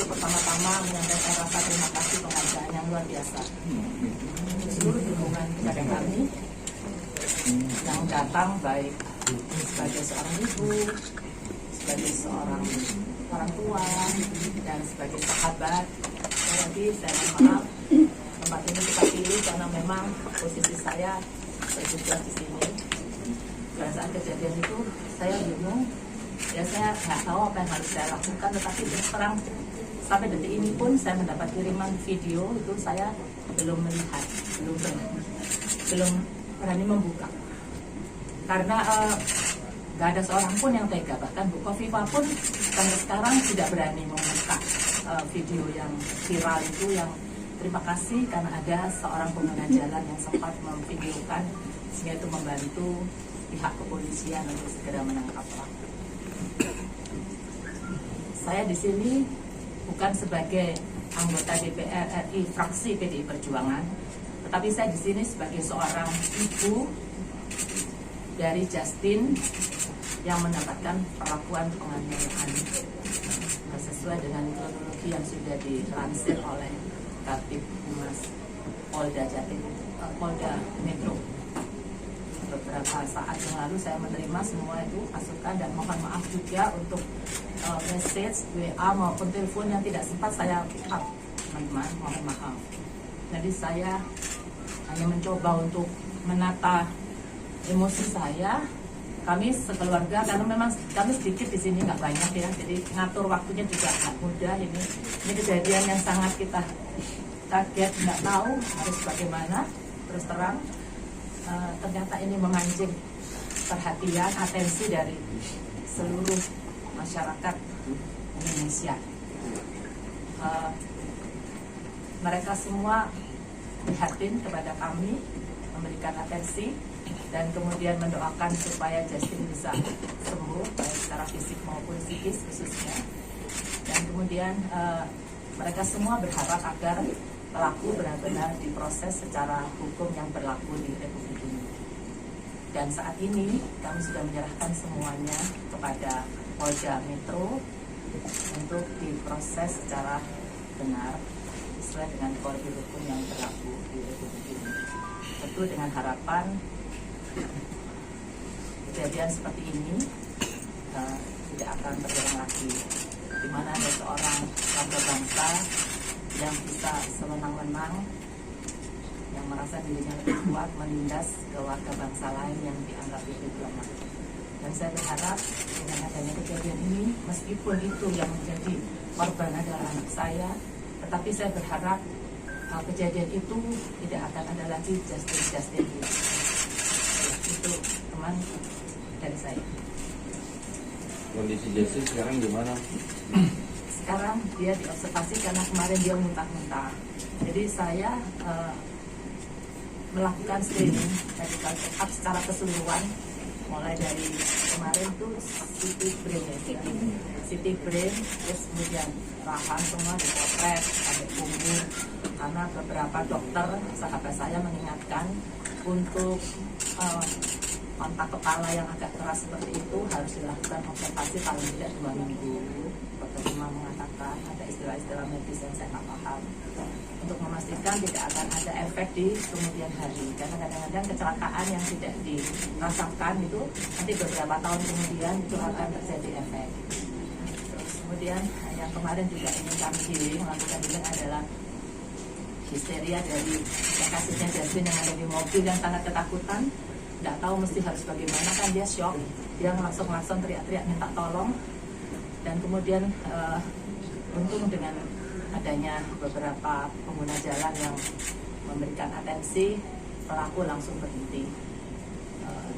untuk pertama-tama menyampaikan rasa terima kasih penghargaan yang luar biasa seluruh dukungan kepada kami yang datang, baik sebagai seorang ibu, sebagai seorang orang tua, dan sebagai sahabat. Jadi saya mohon maaf, tempat ini kita pilih karena memang posisi saya bertugas di sini. Pada saat kejadian itu saya bingung, ya saya nggak tahu apa yang harus saya lakukan, tetapi terus terang sampai detik ini pun saya mendapat kiriman video itu saya belum melihat, belum berani membuka karena nggak ada seorang pun yang tega, bahkan Bu Kofifa pun sampai sekarang tidak berani membuka video yang viral itu, yang terima kasih karena ada seorang pengguna jalan yang sempat memvideokan sehingga itu membantu pihak kepolisian untuk segera menangkap pelaku. Saya di sini bukan sebagai anggota DPR RI fraksi PDI Perjuangan, tetapi saya di sini sebagai seorang ibu dari Justin yang mendapatkan perlakuan penganiayaan sesuai dengan kronologi yang sudah dilansir oleh Kabid Humas Polda Jatim, Polda Metro. Beberapa saat yang lalu saya menerima semua itu masukan, dan mohon maaf juga untuk message WA maupun telepon yang tidak sempat saya pick up, teman-teman, mohon maaf. Jadi saya hanya mencoba untuk menata emosi saya. Kami sekeluarga, karena memang kami sedikit di sini, nggak banyak ya, jadi ngatur waktunya juga nggak mudah. Ini kejadian yang sangat kita kaget, nggak tahu harus bagaimana. Terus terang, ternyata ini memancing perhatian, atensi dari seluruh masyarakat Indonesia. Mereka semua prihatin kepada kami, memberikan atensi, dan kemudian mendoakan supaya Justin bisa sembuh baik secara fisik maupun psikis khususnya. Dan kemudian mereka semua berharap agar pelaku benar-benar diproses secara hukum yang berlaku di Republik ini. Dan saat ini kami sudah menyerahkan semuanya kepada Polda Metro untuk diproses secara benar sesuai dengan koridor hukum yang berlaku di Republik ini. Tentu dengan harapan kejadian seperti ini tidak akan terulang lagi, di mana ada seorang warga bangsa yang bisa sewenang-wenang, yang merasa dirinya lebih kuat, menindas ke warga bangsa lain yang dianggap lebih lemah. Dan saya berharap dengan adanya kejadian ini, meskipun itu yang menjadi korban adalah anak saya, tetapi saya berharap kejadian itu tidak akan ada lagi Justin ini. Itu teman dari saya. Kondisi Justin sekarang gimana? Sekarang dia diobservasi karena kemarin dia muntah-muntah. Jadi saya melakukan screening medical check up secara keseluruhan, mulai dari kemarin tuh CT brain, terus kemudian rahang semua dipotret sampai punggung, karena beberapa dokter sahabat saya mengingatkan untuk kontak kepala yang agak keras seperti itu harus dilakukan observasi paling tidak 2 minggu. Dokter cuma mengatakan ada istilah-istilah medis yang saya tak paham, untuk memastikan tidak akan ada efek di kemudian hari, karena kadang-kadang kecelakaan yang tidak dirasakan itu nanti beberapa tahun kemudian itu akan terjadi efek. Terus kemudian yang kemarin juga ingin kami melakukan healing adalah histeria dari kasusnya Justin yang ada di mobil yang sangat ketakutan, tidak tahu mesti harus bagaimana, kan dia shock, dia langsung teriak-teriak minta tolong. Dan kemudian untung dengan adanya beberapa pengguna jalan yang memberikan atensi, pelaku langsung berhenti,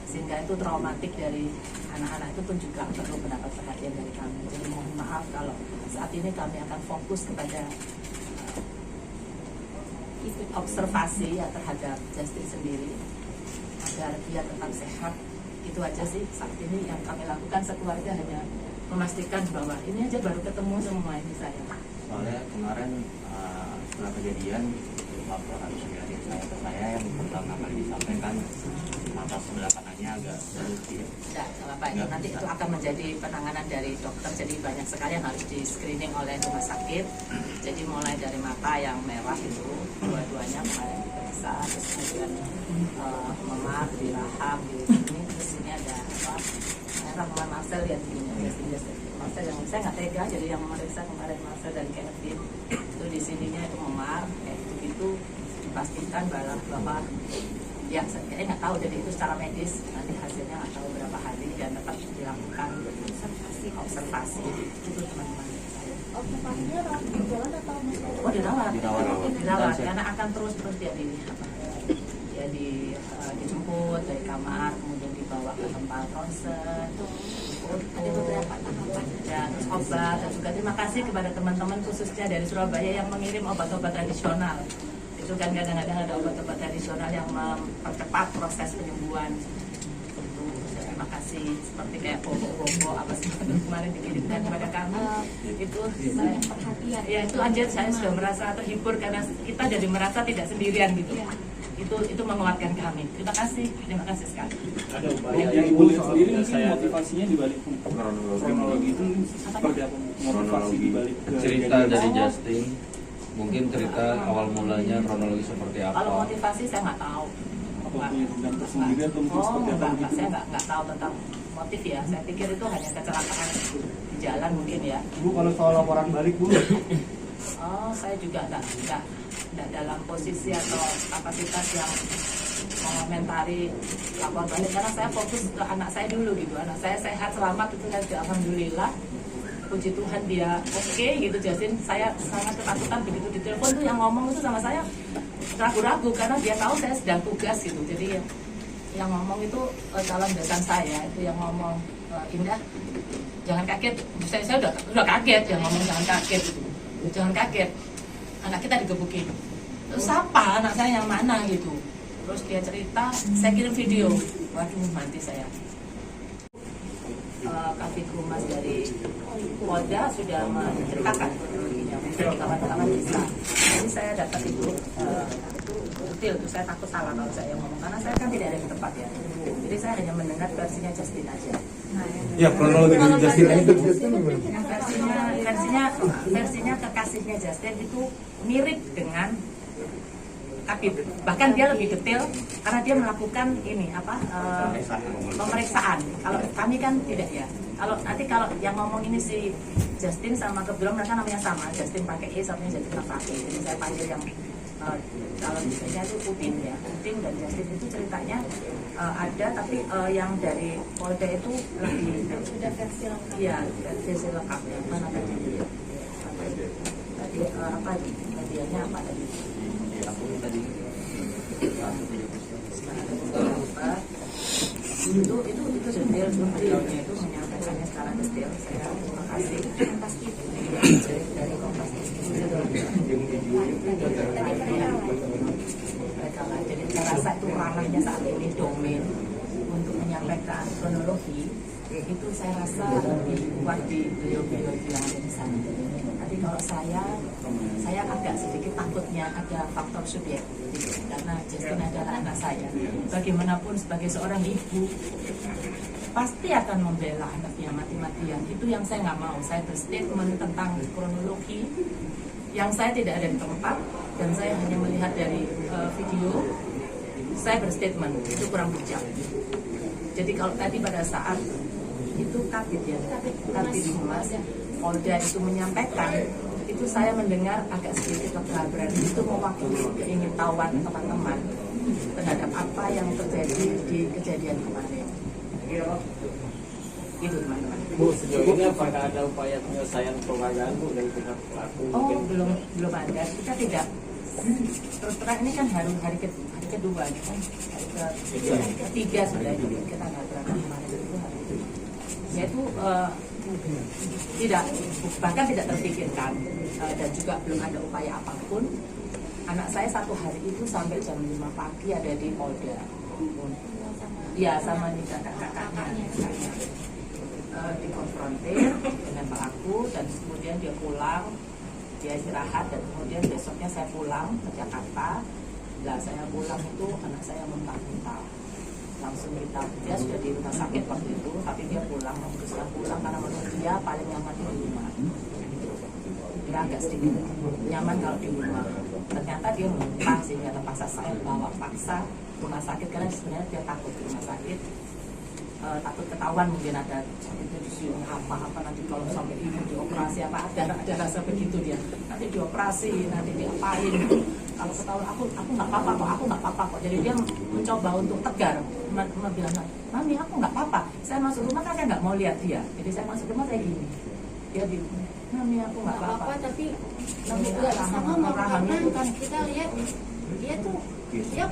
sehingga itu traumatik dari anak-anak itu pun juga perlu mendapat perhatian dari kami. Jadi mohon maaf kalau saat ini kami akan fokus kepada observasi ya terhadap Justin sendiri agar dia tetap sehat. Itu aja sih saat ini yang kami lakukan sekeluarga, hanya memastikan bahwa ini aja baru ketemu semua ini saya. Soalnya kemarin setelah kejadian laporan dari saya ke saya yang pertama kali disampaikan atas sebelah kanannya agak sulit ya. Tidak apa-apa, itu nanti itu akan menjadi penanganan dari dokter. Jadi banyak sekali yang harus di screening oleh rumah sakit. Jadi mulai dari mata yang merah itu dua-duanya kemarin diperiksa, terus kemudian memar di rahang di sini, terus ini ada apa merah. Kemarin Marcel lihat begini, Marcel yang saya nggak tega, jadi yang memeriksa kemarin Marcel dan Kevin itu di sininya itu memar, kayak gitu dipastikan bahwa ya saya nggak tahu, jadi itu secara medis nanti hasilnya nggak tahu berapa hari dan tetap dilakukan observasi itu teman-teman saya. Observasinya berjalan atau Oh dirawat Dirawat. karena akan terus dia dijemput dari kamar, kemudian dibawa ke tempat ronsen, ada beberapa tahapan dan terus obat, dan juga terima kasih kepada teman-teman khususnya dari Surabaya yang mengirim obat-obat tradisional. Itu kan kadang-kadang ada obat-obat tradisional yang mempercepat proses penyembuhan. Itu terima kasih, seperti kayak bobo apa seperti kemarin dikirimkan kepada kami. Itu saya perhatian. Ya itu anjir, saya sudah merasa terhibur karena kita jadi merasa tidak sendirian gitu. Itu menguatkan kami. Terima kasih sekali. Ada upaya yang ibu lihat sendiri mungkin motivasinya dibalik kronologi itu seperti apa motivasi dibalik cerita dari Justin, mungkin cerita awal mulanya kronologi seperti apa? Kalau motivasi saya nggak tahu. apa punya dendam tersendiri atau mungkin seperti apa Enggak, gitu? saya nggak tahu tentang motif ya. Saya pikir itu hanya kecelakaan di jalan mungkin ya. Bu, kalau soal laporan balik Bu, Oh, saya juga nggak dalam posisi atau kapasitas yang mengomentari lapor balik karena saya fokus ke anak saya dulu gitu. Anak saya sehat selamat itu kan alhamdulillah. Puji Tuhan dia oke gitu. Justin, saya sangat ketakutan begitu di telepon tuh yang ngomong itu sama saya ragu-ragu karena dia tahu saya sedang tugas gitu. Jadi yang ngomong itu calon besan saya itu yang ngomong Indah jangan kaget. Saya udah kaget, yang ngomong jangan kaget gitu. Jangan kaget, anak kita digebukin. Terus siapa anak saya yang mana gitu. Terus dia cerita, saya kirim video. Waduh, mati saya. Kabid Humas dari Polda sudah menceritakan kronologinya, mungkin kawan-kawan bisa. Jadi saya dapat itu detail, itu saya takut salah kalau saya ngomong karena saya kan tidak ada di tempat ya. Jadi saya hanya mendengar versinya Justin aja. Ya, kronologi dari Justin itu versinya kekasihnya Justin itu mirip dengan Kabid. Bahkan dia lebih detail karena dia melakukan ini pemeriksaan. Kalau kami kan tidak ya. Kalau yang ngomong ini si Justin sama kebetulan mereka namanya sama. Justin pakai E, sama Justin pakai E. Jadi saya panggil yang kalau biasanya itu Udin ya. Udin dan Justin itu ceritanya ada, tapi yang dari Polda itu lebih Sudah versi lengkap. iya, versi lengkap ya. Mana tadi? Tadi apa medianya apa tadi? Aku tadi itu detail videonya itu menyampaikannya secara detail. Saya terima kasih dari Kompas TV. Jadi saya rasa itu ranahnya saat ini domain untuk menyampaikan kronologi itu saya rasa lebih kuat di beliau-beliau yang ada di sana. Tapi kalau saya agak sedikit takutnya ada faktor subjektif karena Justin adalah anak saya. Bagaimanapun sebagai seorang ibu pasti akan membela anaknya mati-matian. Itu yang saya nggak mau. Saya berstatement tentang kronologi yang saya tidak ada di tempat dan saya hanya melihat dari video. Saya berstatement itu kurang bijak. Jadi kalau tadi pada saat itu Kabid Humas Polda itu menyampaikan, itu saya mendengar agak sedikit lega, berarti itu mewakili keingintahuan teman-teman terhadap apa yang terjadi di kejadian kemarin. Itu teman-teman. Bu, sejauh ini apakah ada upaya penyelesaian penghargaan Bu dari pihak pelaku? Oh, belum ada. Kita tidak. Terus terang ini kan hari kedua, kan hari ketiga sudah itu kita nggak berangkat kemarin itu hari itu. Yaitu bahkan tidak terpikirkan dan juga belum ada upaya apapun. Anak saya satu hari itu sampai jam 5 pagi ada di Polda. Ya, sama nih kakaknya dikonfrontir dengan pelaku dan kemudian dia pulang dia istirahat dan kemudian besoknya saya pulang ke Jakarta. Nah saya pulang itu anak saya muntah-muntah, langsung dia sudah di rumah sakit waktu itu, tapi dia memutuskan pulang karena menurut dia paling nyaman di rumah. Dia agak sedikit nyaman kalau di rumah. Ternyata dia muntah sehingga terpaksa saya bawa paksa rumah sakit karena sebenarnya dia takut di rumah sakit. Takut ketahuan mungkin ada itu apa nanti kalau sampai ibu dioperasi apa ada rasa begitu dia nanti dioperasi nanti diapain kalau ketahuan aku nggak apa-apa kok aku nggak apa-apa kok jadi dia mencoba untuk tegar bilang mami aku nggak apa-apa saya masuk rumah kan saya nggak mau lihat dia jadi saya masuk rumah saya gini dia di mami aku nggak apa-apa tapi mami nggak bisa ngomong karena kan kita lihat dia tuh dia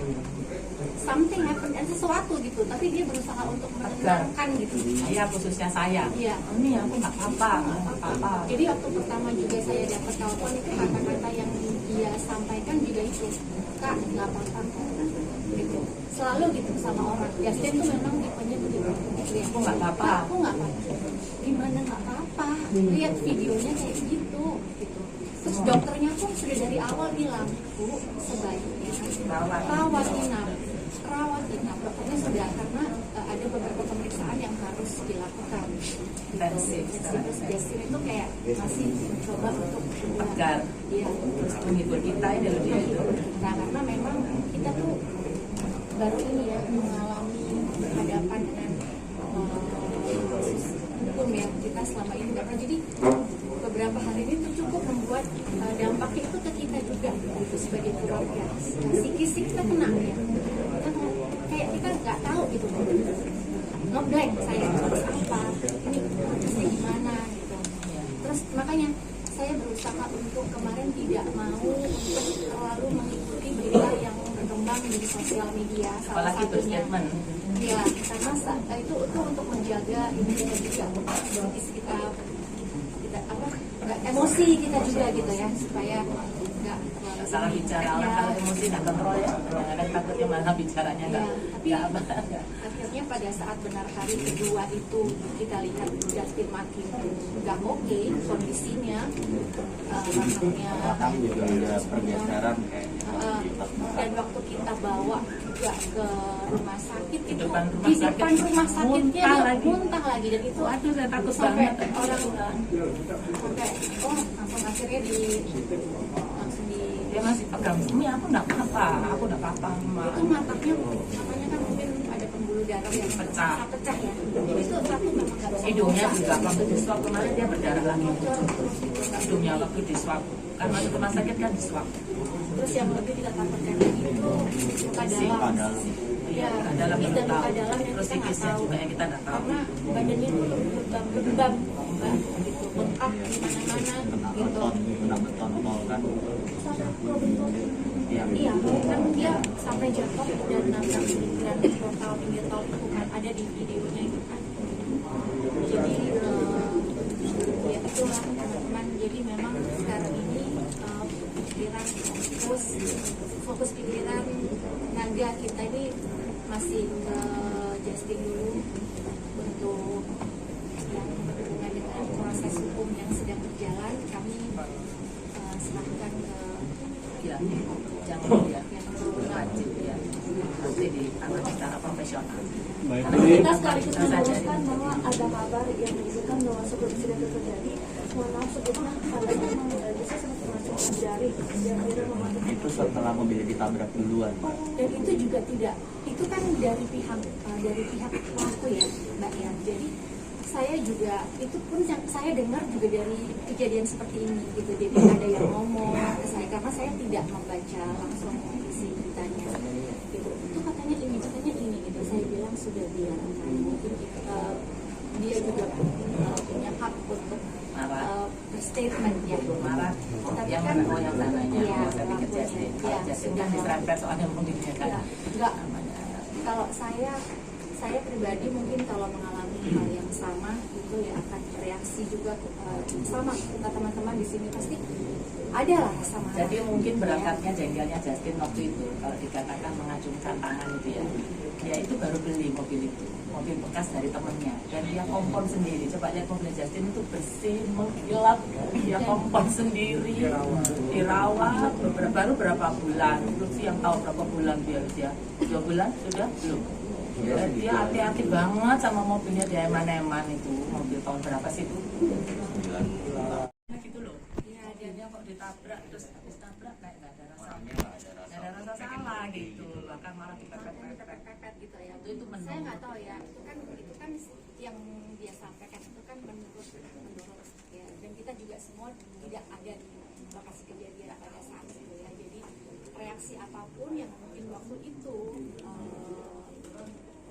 something happen sesuatu gitu tapi dia berusaha untuk menenangkan gitu saya khususnya saya iya mami aku nggak apa-apa jadi waktu pertama juga saya dapat telepon itu kata-kata yang dia sampaikan juga itu kak nggak apa-apa gitu selalu gitu sama orang Justin tuh memang tipenya begitu aku nggak apa-apa aku nggak apa-apa gimana nggak apa-apa lihat videonya kayak gitu terus dokternya pun sudah dari awal bilang bu sebaiknya rawat inap dokternya sudah karena ada beberapa pemeriksaan yang harus dilakukan intensif terus Justin itu kayak masih mencoba untuk tegar ya terus menghibur kita ini loh dia itu nah karena memang kita tuh baru ini ya mengalami hadapan dengan hukum yang kita selama ini nggak pernah jadi beberapa hari ini tuh cukup membuat dampaknya itu ke kita juga gitu, sebagai keluarga psikis kita kena ya kita kayak kita nggak tahu gitu ngeblank saya harus apa ini harusnya gimana gitu terus makanya saya berusaha untuk kemarin tidak mau untuk terlalu mengikuti berita yang berkembang di sosial media salah apalagi satunya berstatement ya karena itu untuk menjaga ini kita juga psikis kita apa nggak emosi kita juga gitu ya supaya nggak salah bicara orang ya. kalau emosi nggak kontrol ya kadang-kadang takutnya malah bicaranya Ya, nggak tapi akhirnya pada saat benar hari kedua itu kita lihat Justin makin nggak oke kondisinya rahangnya Rahang juga ada pergeseran kayak dan waktu kita bawa juga ke rumah sakit itu depan rumah di sakit, depan rumah sakitnya muntah dia lagi. muntah lagi dan itu aduh saya takut sampai banget orang sampai langsung akhirnya langsung di dia masih pegang ini aku nggak apa-apa Ma. itu matanya kan mungkin ada pembuluh darah yang Pecah. pecah ya itu satu memang nggak bisa hidungnya dibuka. juga waktu di swab kemarin dia berdarah lagi hidungnya waktu di swab kan masuk rumah sakit kan di swab terus yang lebih kita takutkan lagi itu luka dalam ya dalam ini dan luka tahu dalam yang terus kita nggak psikisnya tahu juga yang kita nggak tahu karena badannya tuh lebam gitu bengkak di mana-mana gitu kena beton tol kan iya kan dia sampai jatuh dan nabrak pinggiran portal pinggir tol itu kan ada di videonya itu kan jadi ya itulah teman-teman jadi memang sekarang ini pikiran fokus pikiran naga kita ini masih ke Justin dulu untuk yang berhubungan dengan proses hukum yang sedang berjalan kami serahkan ke ya jangan ya yang berwenang. wajib ya nanti ditangani secara profesional Baik, Karena jadi kita sekaligus Bisa saja. meneruskan bahwa ada kabar yang menunjukkan bahwa sebelum insiden itu terjadi, mohon maaf sebelumnya ada memang bisa sempat termasuk jari yang akhirnya mematikan. itu setelah mobilnya ditabrak duluan Dan itu juga tidak, itu kan dari pihak pelaku ya, Mbak ya. Jadi saya juga itu pun yang saya dengar juga dari kejadian seperti ini gitu. Jadi ada yang ngomong ke saya karena saya tidak membaca langsung isi beritanya. Gitu. Itu katanya ini gitu. Saya bilang sudah biarkan. Mungkin dia juga punya hak untuk berstatement ya. marah Tapi yang kan mana yang sananya iya, saya pikir Justin iya, Justin sudah kan diserempet soalnya mau diberikan Ya, enggak. Kalau saya pribadi mungkin kalau mengalami hal yang sama itu ya akan reaksi juga sama kita teman-teman di sini pasti ada lah rasa marah. Jadi mungkin berangkatnya jengkelnya Justin waktu itu kalau dikatakan mengacungkan tangan itu ya, dia itu baru beli mobil itu, mobil bekas dari temennya, dan dia kompon sendiri. Coba lihat mobil Justin itu bersih, mengkilap, dia kompon sendiri, dirawat baru berapa bulan, belum sih yang tahu berapa bulan dia 2 bulan sudah belum. Dia hati-hati banget sama mobilnya, dia eman-eman itu mobil tahun berapa sih itu? 9 Gitu loh. Iya, Dia kok ditabrak terus habis tabrak kayak nggak ada rasa, orangnya nggak ada rasa. nggak ada rasa salah gitu, bahkan malah dipepet-pepet. pepet gitu ya. Itu saya menurut- nggak tahu ya, itu kan yang dia sampaikan itu kan menurut ya, dan kita juga semua tidak ada di lokasi kejadian pada saat itu ya. Jadi reaksi apapun yang mungkin waktu itu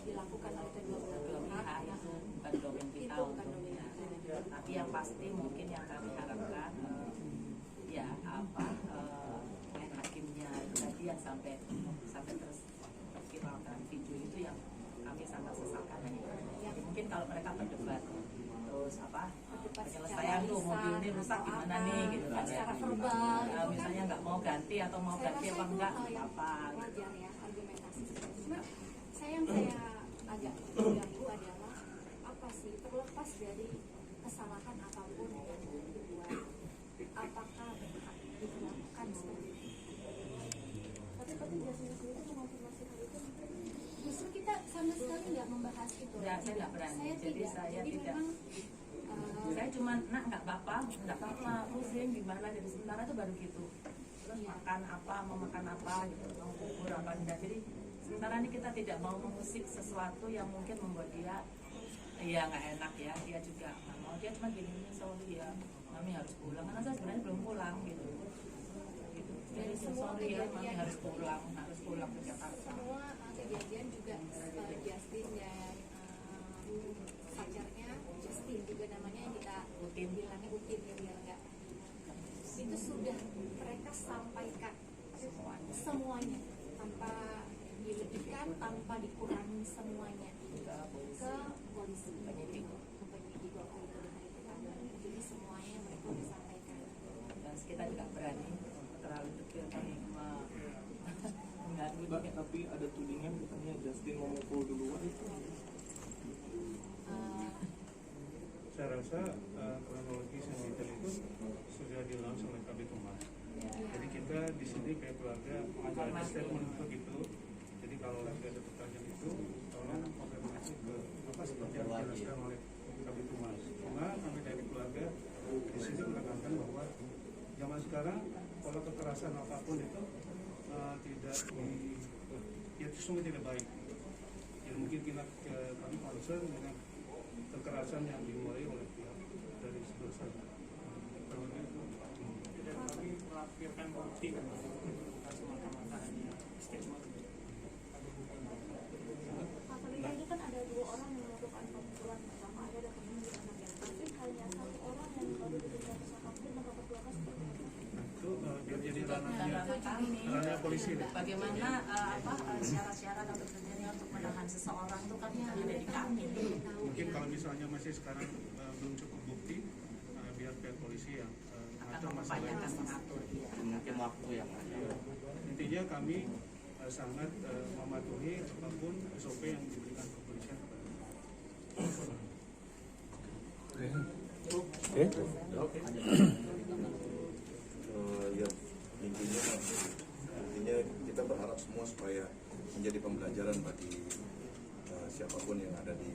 dilakukan oleh kedua belah pihak itu bukan domain kita itu bukan domain untuknya. kita. Tapi yang pasti mungkin yang kami harapkan ya apa main hakimnya itu tadi yang sampai terus viralkan video itu yang kami sangat sesalkan. Jadi mungkin kalau mereka berdebat terus apa Berdebat penyelesaian secara tuh mobil ini lisan rusak atau gimana apa, nih gitu kan ya. secara verbal gitu kan. Misalnya nggak mau ganti atau mau Saya ganti rasa apa itu enggak hal yang apa gitu. wajar ya argumentasi. Cuma yang saya agak terganggu adalah apa sih, terlepas dari kesalahan apapun yang dibuat, apakah berhak dilakukan seperti itu? Tapi jasanya sendiri mengonfirmasi hal itu, justru kita sama sekali nggak membahas itu. Ya, saya nggak berani. Saya Jadi tidak. saya Jadi tidak. memang Saya cuma nggak apa-apa pusing gimana, jadi sementara itu baru gitu terus Iya. makan apa mau makan apa gitu, mau bubur apa enggak. Jadi sementara ini kita tidak mau mengusik sesuatu yang mungkin membuat dia ya nggak enak ya, dia juga nggak mau, dia cuma gini sorry ya mami harus pulang karena saya sebenarnya belum pulang gitu. Jadi semua sorry ya mami kejadian harus pulang ke Jakarta. semua kejadian juga Justin dan pacarnya Justin juga namanya yang kita Utin. bilangnya Utin ya biar enggak, itu sudah mereka sampaikan semuanya tanpa dilebihkan, tanpa dikurangi semuanya ke polisi, Penyidik. ke penyidik waktu itu hari pertama. Jadi semuanya mereka sudah sampaikan. Dan kita juga berani terlalu detail kami mengganggu Mbak, tapi ada tudingan katanya Justin memukul duluan itu. Saya rasa kronologis yang detail itu sudah di-launch oleh Kabid Humas. Jadi kita di sini kayak keluarga ada statement begitu. Jadi kalau lagi ada pertanyaan itu, tolong konfirmasi ke apa seperti yang dijelaskan oleh Kabid Humas. Karena kami dari keluarga di sini menekankan bahwa zaman sekarang kalau kekerasan apapun itu tidak ya itu sungguh tidak baik. Ya mungkin kami concern dengan kekerasan yang dimulai oleh pihak dari sebelah sana. Tidak kami melampirkan bukti kan semata-mata hanya statement. Pak Kalita itu kan ada 2 orang yang melakukan pemukulan pertama, ada kemudian anaknya, tapi hanya 1 orang yang baru diberikan tersangka dan memperlakukan seperti itu. Itu biar jadi ranah kami. ranahnya polisi deh. Bagaimana syarat-syarat atau kriteria untuk menahan seseorang itu kan ada di kami. Mungkin kalau misalnya masih sekarang belum cukup bukti, biar pihak polisi yang Akan mengatur masalah mengupayakan itu. mengatur dia. Mungkin waktu yang ada. Intinya kami sangat mematuhi apapun SOP yang diberikan kepolisian kepada kami. Ya, intinya kita berharap semua supaya menjadi pembelajaran bagi siapapun yang ada di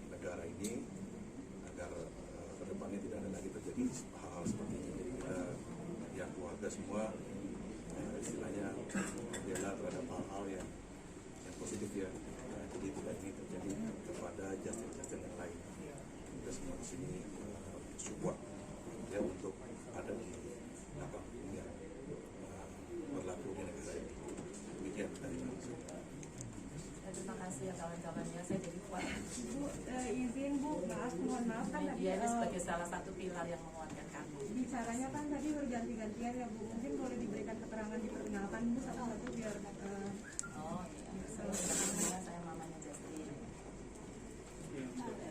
negara ini agar kedepannya tidak ada lagi terjadi hal-hal seperti ini. Jadi kita ya keluarga semua istilahnya membela terhadap hal-hal yang positif ya. Jadi tidak ingin terjadi kepada Justin yang lain. Kita semua di sini support ya untuk ada di apa yang berlaku di negara ini. Demikian dari saya. Terima kasih ya kawan-kawannya, saya jadi kuat. Bu, izin Bu, mohon maaf kan tadi Dia ini sebagai salah satu pilar yang menguatkan kami. bicaranya kan tadi berganti-gantian ya Bu, mungkin boleh diberikan keterangan diperkenalkan Bu satu-satu biar Oh iya, saya mamanya Justin.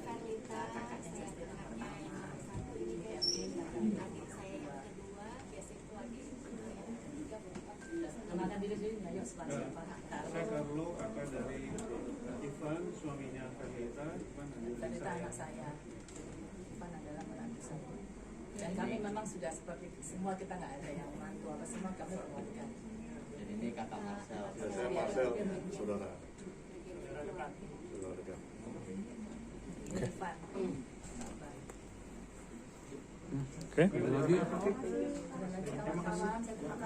Kalita, saya anaknya yang satu ini Justin, adik saya yang kedua, biasa itu adik Perkenalkan diri sendiri, ayo siapa? Saya Carlo, apa dari Ivan, suaminya Kanita. Kanita anak saya. Ivan adalah menantu saya. Dan kami memang sudah seperti semua, kita nggak ada yang menantu apa, semua kami keluarga. Jadi ini kata Marcel. Saya Marcel, saudara. Saudara dekat. Ivan. Oke.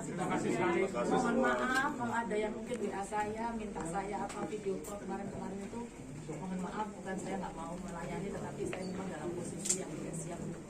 Terima kasih sekali. Mohon maaf kalau ada yang mungkin WA saya, minta saya apa video call kemarin itu. Mohon maaf, bukan saya nggak mau melayani, tetapi saya memang dalam posisi yang tidak siap untuk